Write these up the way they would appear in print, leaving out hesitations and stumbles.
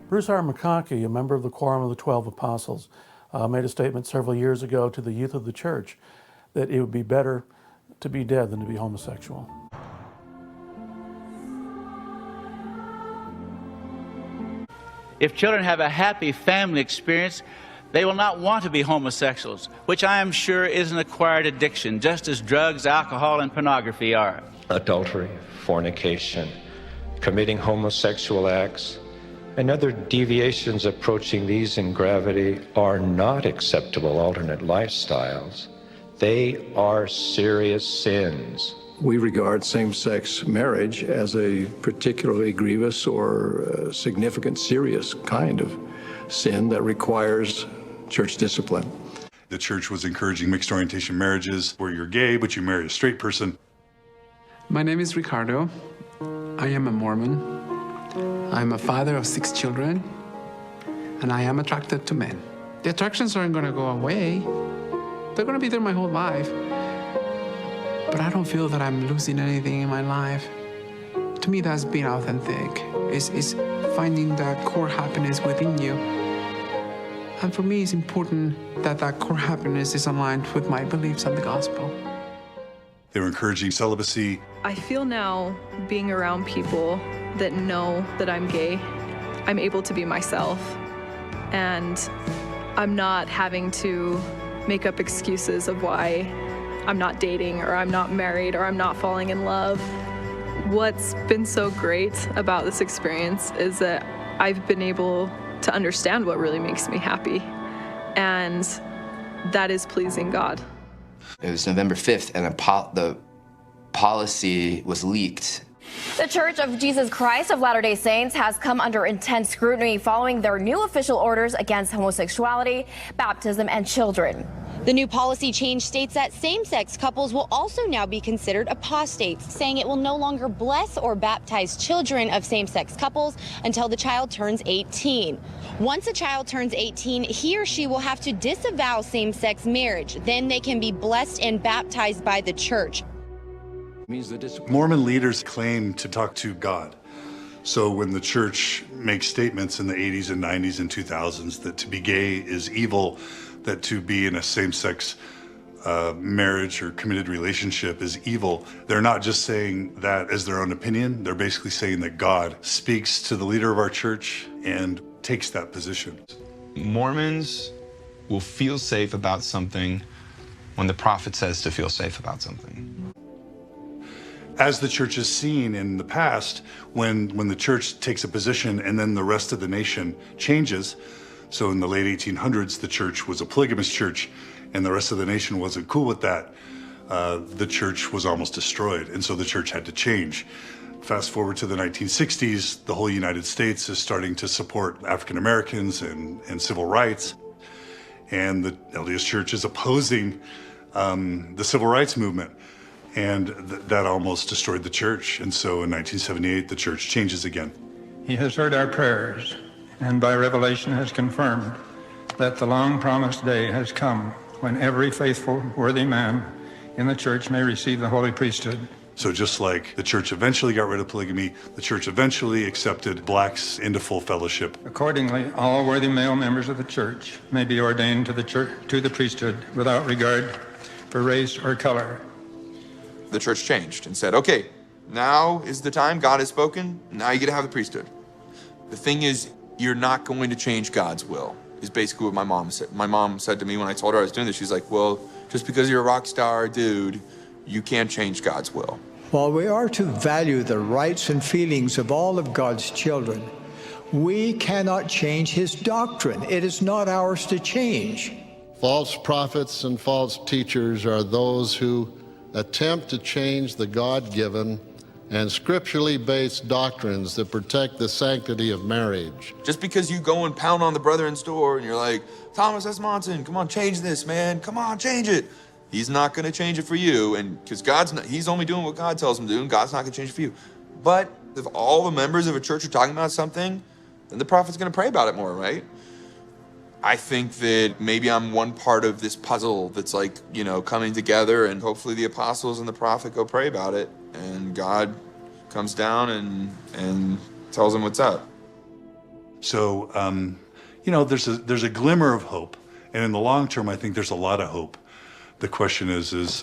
Bruce R. McConkie, a member of the Quorum of the 12 Apostles, made a statement several years ago to the youth of the church that it would be better to be dead than to be homosexual. If children have a happy family experience, they will not want to be homosexuals, which I am sure is an acquired addiction, just as drugs, alcohol, and pornography are. Adultery, fornication, committing homosexual acts, and other deviations approaching these in gravity are not acceptable alternate lifestyles. They are serious sins. We regard same-sex marriage as a particularly grievous or significant, serious kind of sin that requires church discipline. The church was encouraging mixed orientation marriages where you're gay, but you marry a straight person. My name is Ricardo. I am a Mormon. I'm a father of 6 children, and I am attracted to men. The attractions aren't going to go away. They're going to be there my whole life. But I don't feel that I'm losing anything in my life. To me, that's being authentic. It's finding that core happiness within you. And for me, it's important that that core happiness is aligned with my beliefs and the gospel. They were encouraging celibacy. I feel now, being around people that know that I'm gay, I'm able to be myself. And I'm not having to make up excuses of why I'm not dating, or I'm not married, or I'm not falling in love. What's been so great about this experience is that I've been able to understand what really makes me happy, and that is pleasing God. It was November 5th, and the policy was leaked. The Church of Jesus Christ of Latter-day Saints has come under intense scrutiny following their new official orders against homosexuality, baptism, and children. The new policy change states that same-sex couples will also now be considered apostates, saying it will no longer bless or baptize children of same-sex couples until the child turns 18. Once a child turns 18, he or she will have to disavow same-sex marriage. Then they can be blessed and baptized by the church. Mormon leaders claim to talk to God. So when the church makes statements in the 80s and 90s and 2000s that to be gay is evil, that to be in a same-sex marriage or committed relationship is evil, they're not just saying that as their own opinion. They're basically saying that God speaks to the leader of our church and takes that position. Mormons will feel safe about something when the prophet says to feel safe about something. As the church has seen in the past, when the church takes a position and then the rest of the nation changes. So in the late 1800s, the church was a polygamous church and the rest of the nation wasn't cool with that. The church was almost destroyed, and so the church had to change. Fast forward to the 1960s, the whole United States is starting to support African Americans and civil rights. And the LDS Church is opposing the civil rights movement. And that almost destroyed the church. And so in 1978, the church changes again. He has heard our prayers, and by revelation has confirmed that the long-promised day has come when every faithful, worthy man in the church may receive the holy priesthood. So just like the church eventually got rid of polygamy, the church eventually accepted blacks into full fellowship. Accordingly, all worthy male members of the church may be ordained to the priesthood without regard for race or color. The church changed and said, okay, now is the time, God has spoken, now you get to have the priesthood. The thing is, you're not going to change God's will, is basically what my mom said. My mom said to me when I told her I was doing this, she's like, well, just because you're a rock star dude, you can't change God's will. While we are to value the rights and feelings of all of God's children, we cannot change his doctrine. It is not ours to change. False prophets and false teachers are those who attempt to change the God-given and scripturally based doctrines that protect the sanctity of marriage. Just because you go and pound on the brethren's door and you're like, Thomas S. Monson, come on, change this, man. Come on, change it. He's not going to change it for you, and because he's only doing what God tells him to do, and God's not going to change it for you. But if all the members of a church are talking about something, then the prophet's going to pray about it more, right? I think that maybe I'm one part of this puzzle that's like, you know, coming together, and hopefully the apostles and the prophet go pray about it, and God comes down and tells them what's up. So, you know, there's a glimmer of hope. And in the long term, I think there's a lot of hope. The question is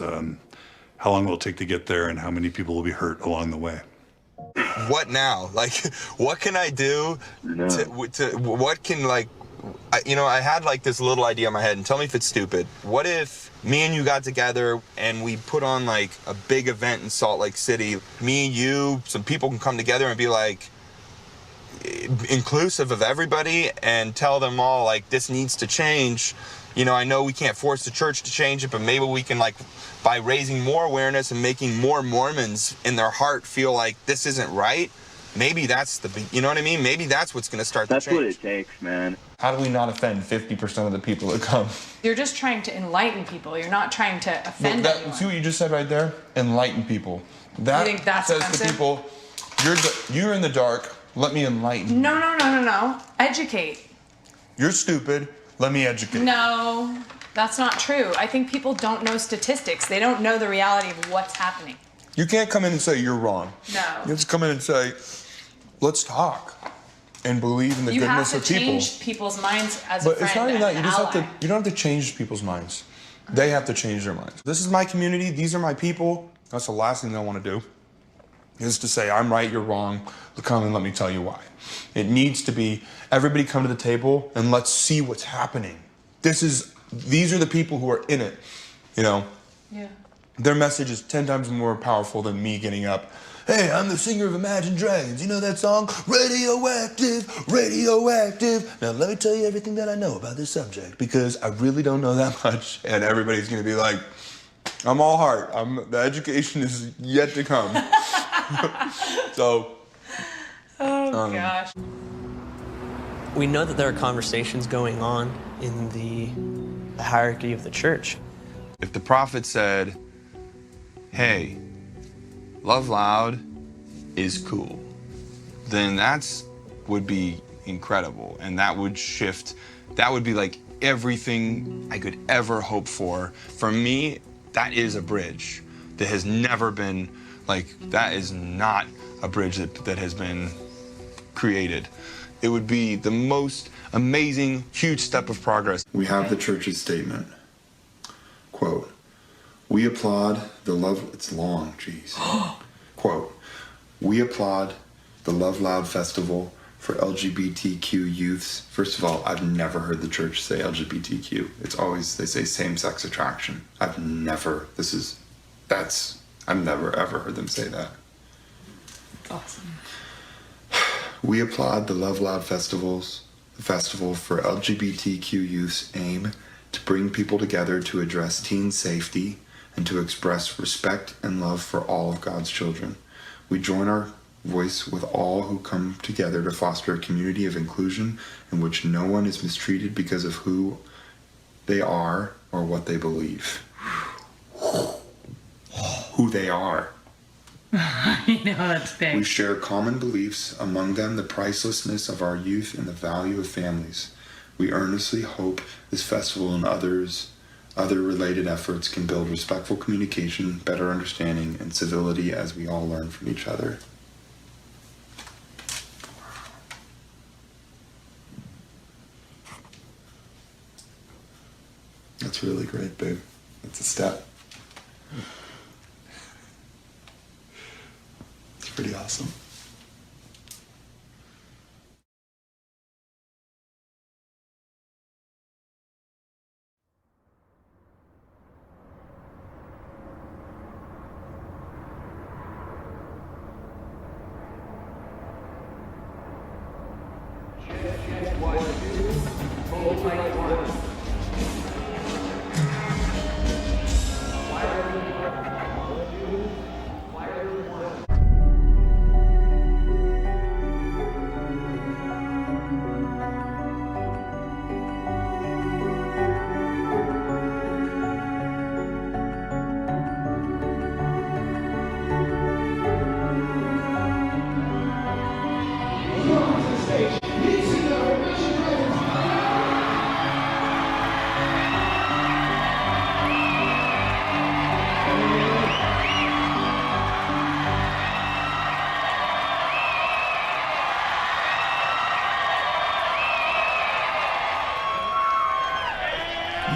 how long will it take to get there and how many people will be hurt along the way? What now? Like, what can I do what can, like, I had like this little idea in my head, and tell me if it's stupid. What if me and you got together and we put on like a big event in Salt Lake City? Me, you, some people can come together and be like inclusive of everybody and tell them all like this needs to change. You know, I know we can't force the church to change it, but maybe we can, like, by raising more awareness and making more Mormons in their heart feel like this isn't right, maybe that's you know what I mean? Maybe that's what's going to start the change. That's what it takes, man. How do we not offend 50% of the people that come? You're just trying to enlighten people. You're not trying to offend anyone. See what you just said right there? Enlighten people. That you think that's says offensive? to people, you're in the dark, let me enlighten you. No. Educate. You're stupid, let me educate. No, that's not true. I think people don't know statistics. They don't know the reality of what's happening. You can't come in and say you're wrong. No. You have to come in and say, let's talk and believe in the goodness of people. You have to change people's minds as a friend. But it's not even that. You don't have to change people's minds. They have to change their minds. This is my community. These are my people. That's the last thing I want to do, is to say, I'm right, you're wrong. Come and let me tell you why. It needs to be, everybody come to the table and let's see what's happening. These are the people who are in it, you know? Yeah. Their message is 10 times more powerful than me getting up. Hey, I'm the singer of Imagine Dragons. You know that song? Radioactive, radioactive. Now let me tell you everything that I know about this subject, because I really don't know that much. And everybody's gonna be like, I'm all heart. The education is yet to come. So. Oh, gosh. We know that there are conversations going on in the hierarchy of the church. If the prophet said, hey, love loud is cool, then would be incredible. And that would shift, that would be like everything I could ever hope for. For me, that is a bridge that has never been, that is not a bridge that has been created. It would be the most amazing, huge step of progress. We have the church's statement. Quote, we applaud the love, it's long, jeez. Quote, we applaud the Love Loud Festival for LGBTQ youths. First of all, I've never heard the church say LGBTQ. It's always, they say same-sex attraction. I've never ever heard them say that. Awesome. We applaud the Love Loud Festival for LGBTQ youth's aim to bring people together to address teen safety and to express respect and love for all of God's children. We join our voice with all who come together to foster a community of inclusion in which no one is mistreated because of who they are or what they believe. Who they are. I know, that's big. We share common beliefs, among them the pricelessness of our youth and the value of families. We earnestly hope this festival and other related efforts can build respectful communication, better understanding, and civility as we all learn from each other. That's really great, babe. That's a step. It's pretty awesome.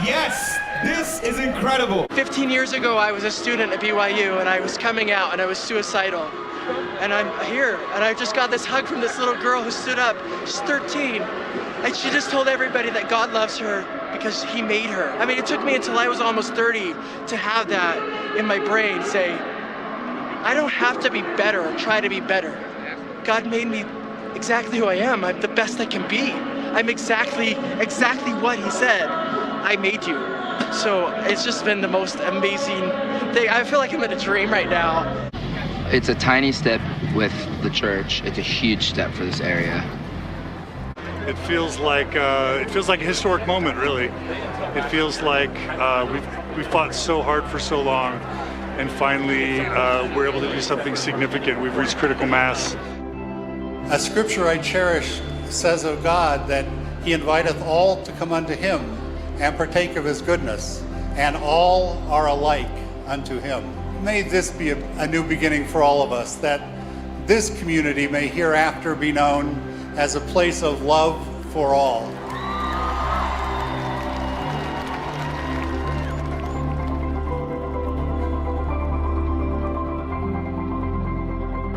Yes, this is incredible. 15 years ago, I was a student at BYU, and I was coming out, and I was suicidal. And I'm here, and I just got this hug from this little girl who stood up. She's 13, and she just told everybody that God loves her because he made her. I mean, it took me until I was almost 30 to have that in my brain, say, I don't have to be better or try to be better. God made me exactly who I am. I'm the best I can be. I'm exactly what he said. I made you. So it's just been the most amazing thing. I feel like I'm in a dream right now. It's a tiny step with the church. It's a huge step for this area. It feels like a historic moment, really. It feels like we fought so hard for so long, and finally we're able to do something significant. We've reached critical mass. A scripture I cherish says of God that he inviteth all to come unto him and partake of his goodness, and all are alike unto him. May this be a new beginning for all of us, that this community may hereafter be known as a place of love for all.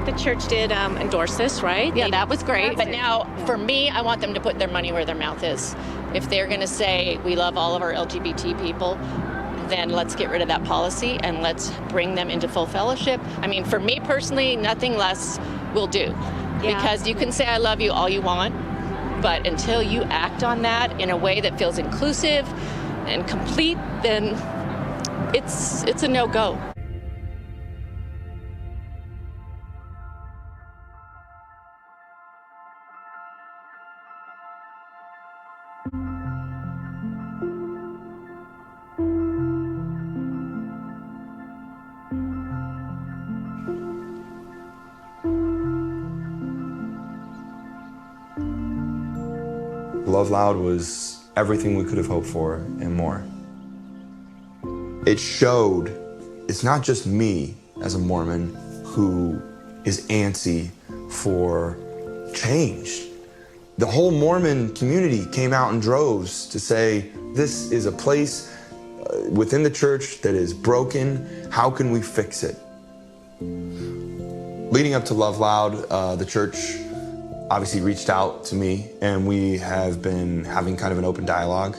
The church did endorse this, right? Yeah, that was great. But now, for me, I want them to put their money where their mouth is. If they're going to say we love all of our LGBT people, then let's get rid of that policy and let's bring them into full fellowship. I mean, for me personally, nothing less will do. Yeah. Because you can say I love you all you want, but until you act on that in a way that feels inclusive and complete, then it's a no-go. Love Loud was everything we could have hoped for and more. It showed it's not just me as a Mormon who is antsy for change. The whole Mormon community came out in droves to say, this is a place within the church that is broken. How can we fix it? Leading up to Love Loud, the church obviously reached out to me, and we have been having kind of an open dialogue.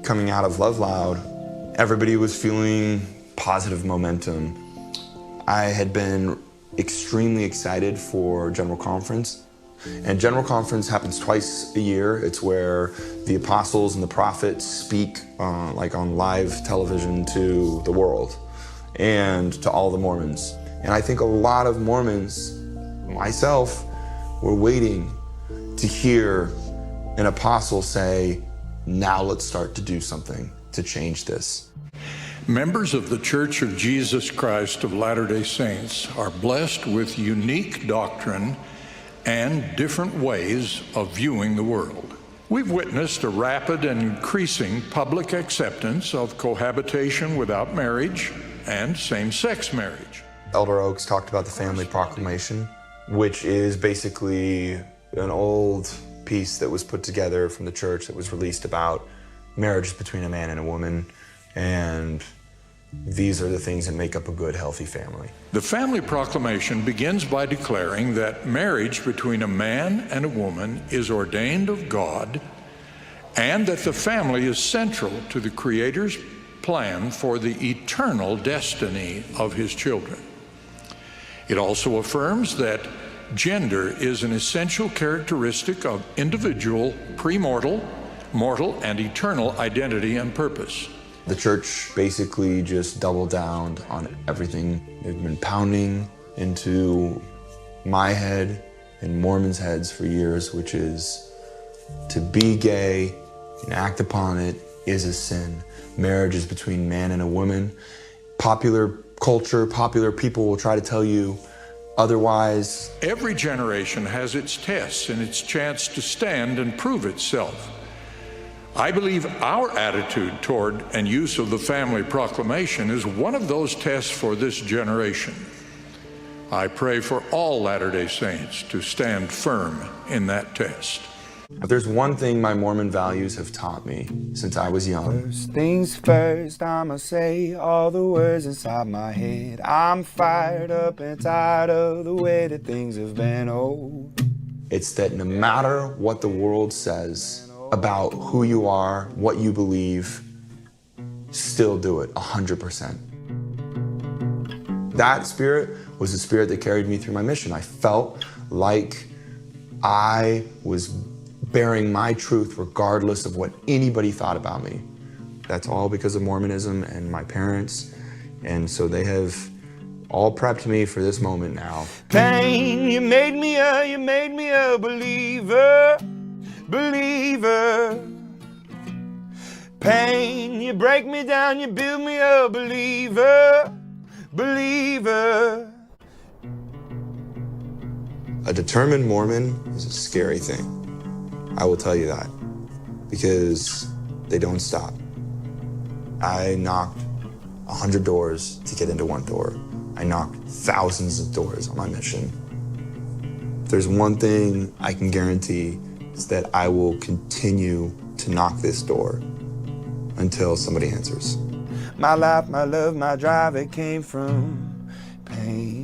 Coming out of Love Loud, everybody was feeling positive momentum. I had been extremely excited for General Conference. And General Conference happens twice a year. It's where the apostles and the prophets speak like on live television to the world and to all the Mormons. And I think a lot of Mormons, myself, were waiting to hear an apostle say, now let's start to do something to change this. Members of the Church of Jesus Christ of Latter-day Saints are blessed with unique doctrine and different ways of viewing the world. We've witnessed a rapid and increasing public acceptance of cohabitation without marriage and same-sex marriage. Elder Oaks talked about the Family Proclamation, which is basically an old piece that was put together from the church that was released about marriage between a man and a woman, and these are the things that make up a good, healthy family. The Family Proclamation begins by declaring that marriage between a man and a woman is ordained of God, and that the family is central to the Creator's plan for the eternal destiny of His children. It also affirms that gender is an essential characteristic of individual, premortal, mortal, and eternal identity and purpose. The church basically just doubled down on everything they've been pounding into my head and Mormons' heads for years, which is to be gay and act upon it is a sin. Marriage is between man and a woman. Popular culture, popular people will try to tell you otherwise. Every generation has its tests and its chance to stand and prove itself. I believe our attitude toward and use of the Family Proclamation is one of those tests for this generation. I pray for all Latter-day Saints to stand firm in that test. If there's one thing my Mormon values have taught me since I was young, First things first, I'ma say all the words inside my head. I'm fired up and tired of the way that things have been. Oh, it's that no matter what the world says about who you are, what you believe, still do it 100%. That spirit was the spirit that carried me through my mission. I felt like I was bearing my truth regardless of what anybody thought about me. That's all because of Mormonism and my parents. And so they have all prepped me for this moment now. pain, you made me a believer, believer. Pain, you break me down, you build me a believer, believer. A determined Mormon is a scary thing. I will tell you that, because they don't stop. I knocked 100 doors to get into one door. I knocked thousands of doors on my mission. If there's one thing I can guarantee, it's that I will continue to knock this door until somebody answers. My life, my love, my drive, it came from pain.